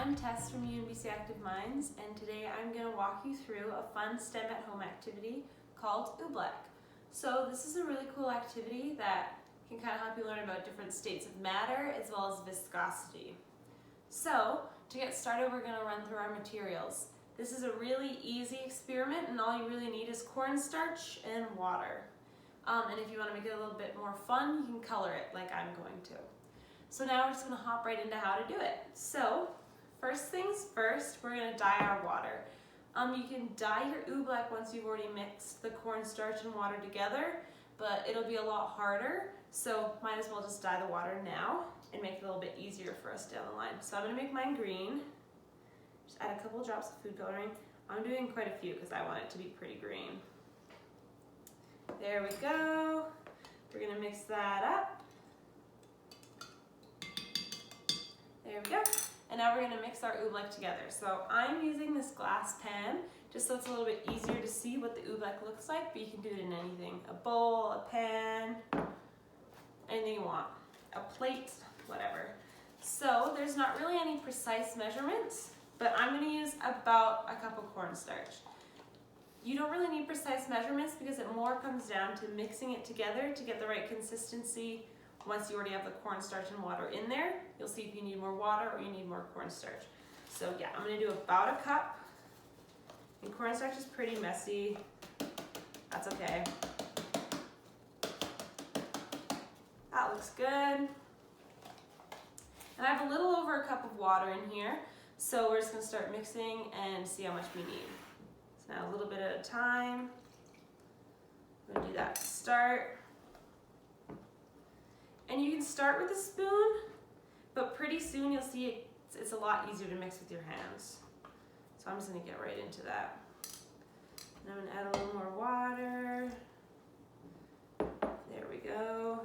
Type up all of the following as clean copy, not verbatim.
I'm Tess from UNBC Active Minds, and today I'm going to walk you through a fun STEM at home activity called Oobleck. So this is a really cool activity that can kind of help you learn about different states of matter as well as viscosity. So to get started, we're going to run through our materials. This is a really easy experiment, and all you really need is cornstarch and water. And if you want to make it a little bit more fun, you can color it like I'm going to. So now we're just going to hop right into how to do it. So first things first, we're going to dye our water. You can dye your oobleck once you've already mixed the cornstarch and water together, but it'll be a lot harder, so might as well just dye the water now and make it a little bit easier for us down the line. So I'm going to make mine green. Just add a couple drops of food coloring. I'm doing quite a few because I want it to be pretty green. There we go. We're going to mix that up. There we go. And now we're going to mix our oobleck together. So I'm using this glass pan just so it's a little bit easier to see what the oobleck looks like, but you can do it in anything. A bowl, a pan, anything you want. A plate, whatever. So there's not really any precise measurements, but I'm going to use about a cup of cornstarch. You don't really need precise measurements because it more comes down to mixing it together to get the right consistency. Once you already have the cornstarch and water in there, you'll see if you need more water or you need more cornstarch. So yeah, I'm going to do about a cup. And cornstarch is pretty messy. That's okay. That looks good. And I have a little over a cup of water in here. So we're just going to start mixing and see how much we need. So now a little bit at a time. I'm going to do that to start. And you can start with a spoon, but pretty soon you'll see it's a lot easier to mix with your hands. So I'm just going to get right into that. And I'm going to add a little more water. There we go.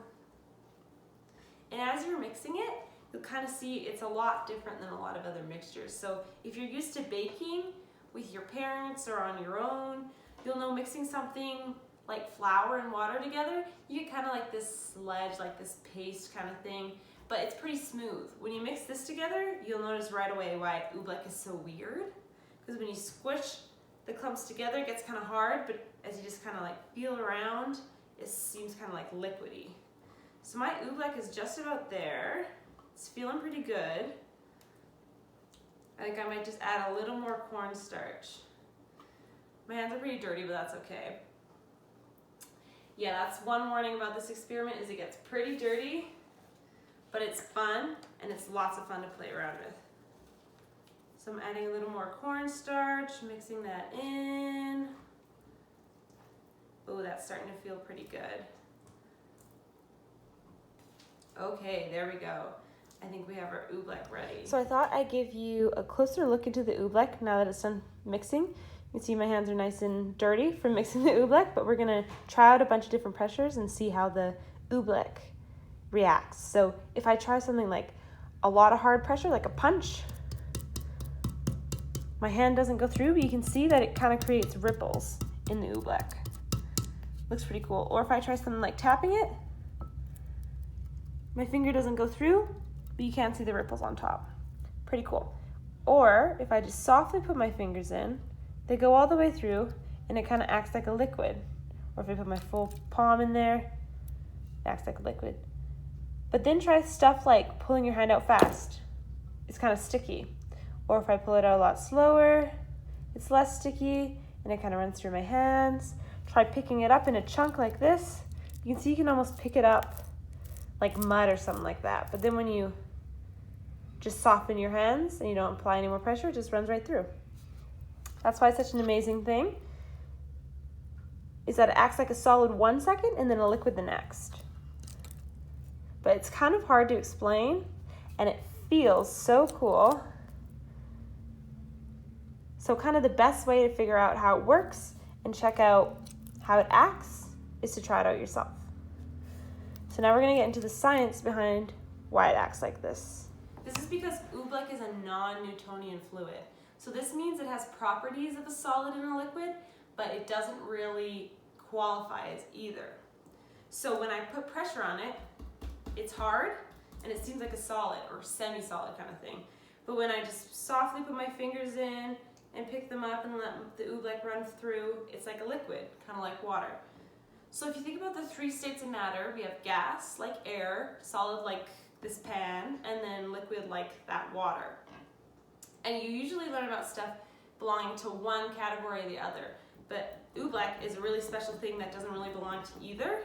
And as you're mixing it, you'll kind of see it's a lot different than a lot of other mixtures. So if you're used to baking with your parents or on your own, you'll know mixing something like flour and water together, you get kind of like this sludge, like this paste kind of thing, but it's pretty smooth. When you mix this together, you'll notice right away why oobleck is so weird, because when you squish the clumps together, it gets kind of hard, but as you just kind of like feel around, it seems kind of like liquidy. So my oobleck is just about there. It's feeling pretty good. I think I might just add a little more cornstarch. My hands are pretty dirty, but that's okay. Yeah, that's one warning about this experiment is it gets pretty dirty, but it's fun and it's lots of fun to play around with. So I'm adding a little more cornstarch, mixing that in. Oh, that's starting to feel pretty good. Okay, there we go. I think we have our oobleck ready. So I thought I'd give you a closer look into the oobleck now that it's done mixing. You can see my hands are nice and dirty from mixing the oobleck, but we're gonna try out a bunch of different pressures and see how the oobleck reacts. So if I try something like a lot of hard pressure, like a punch, my hand doesn't go through, but you can see that it kind of creates ripples in the oobleck. Looks pretty cool. Or if I try something like tapping it, my finger doesn't go through, but you can't see the ripples on top. Pretty cool. Or if I just softly put my fingers in, they go all the way through and it kind of acts like a liquid. Or if I put my full palm in there, it acts like a liquid. But then try stuff like pulling your hand out fast. It's kind of sticky. Or if I pull it out a lot slower, it's less sticky and it kind of runs through my hands. Try picking it up in a chunk like this. You can see you can almost pick it up like mud or something like that. But then when you just soften your hands and you don't apply any more pressure, it just runs right through. That's why it's such an amazing thing, is that it acts like a solid 1 second and then a liquid the next. But it's kind of hard to explain and it feels so cool. So kind of the best way to figure out how it works and check out how it acts is to try it out yourself. So now we're going to get into the science behind why it acts like this. This is because oobleck is a non-Newtonian fluid. So this means it has properties of a solid and a liquid, but it doesn't really qualify as either. So when I put pressure on it, it's hard and it seems like a solid or semi-solid kind of thing. But when I just softly put my fingers in and pick them up and let the oobleck run through, it's like a liquid, kind of like water. So if you think about the 3 states of matter, we have gas, like air, solid like this pan, and then liquid like that water. And you usually learn about stuff belonging to one category or the other. But oobleck is a really special thing that doesn't really belong to either.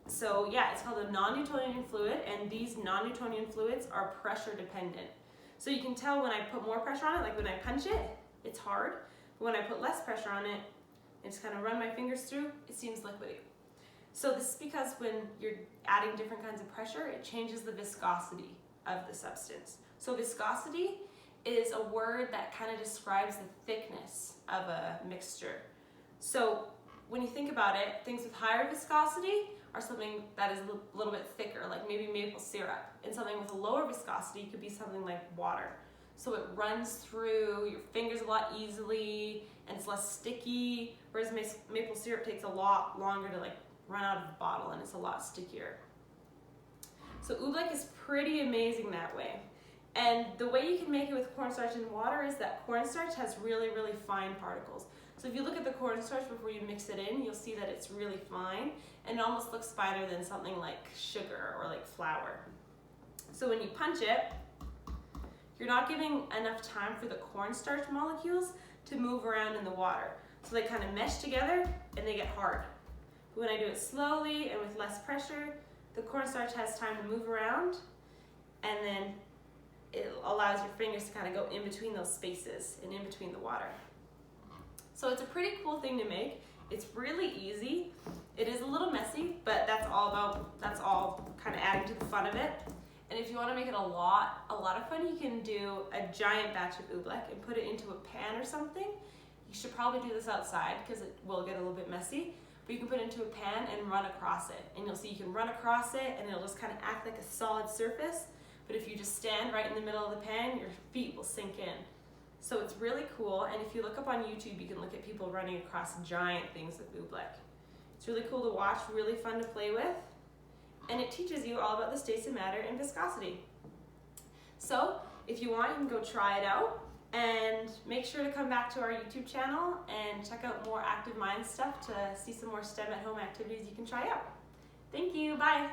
So yeah, it's called a non-Newtonian fluid, and these non-Newtonian fluids are pressure dependent. So you can tell when I put more pressure on it, like when I punch it, it's hard. But when I put less pressure on it and just kind of run my fingers through, it seems liquidy. So this is because when you're adding different kinds of pressure, it changes the viscosity of the substance. So viscosity is a word that kind of describes the thickness of a mixture. So when you think about it, things with higher viscosity are something that is a little bit thicker, like maybe maple syrup. And something with a lower viscosity could be something like water. So it runs through your fingers a lot easily, and it's less sticky, whereas maple syrup takes a lot longer to like run out of the bottle, and it's a lot stickier. So oobleck is pretty amazing that way. And the way you can make it with cornstarch and water is that cornstarch has really, really fine particles. So if you look at the cornstarch before you mix it in, you'll see that it's really fine, and it almost looks finer than something like sugar or like flour. So when you punch it, you're not giving enough time for the cornstarch molecules to move around in the water. So they kind of mesh together and they get hard. But when I do it slowly and with less pressure, the cornstarch has time to move around, and then it allows your fingers to kind of go in between those spaces and in between the water. So it's a pretty cool thing to make. It's really easy. It is a little messy, but that's all kind of adding to the fun of it. And if you want to make it a lot of fun, you can do a giant batch of oobleck and put it into a pan or something. You should probably do this outside because it will get a little bit messy. But you can put it into a pan and run across it. And you'll see you can run across it and it'll just kind of act like a solid surface. But if you just stand right in the middle of the pan, your feet will sink in. So it's really cool, and if you look up on YouTube, you can look at people running across giant things with oobleck. It's really cool to watch, really fun to play with, and it teaches you all about the states of matter and viscosity. So if you want, you can go try it out, and make sure to come back to our YouTube channel and check out more Active Minds stuff to see some more STEM at home activities you can try out. Thank you, bye.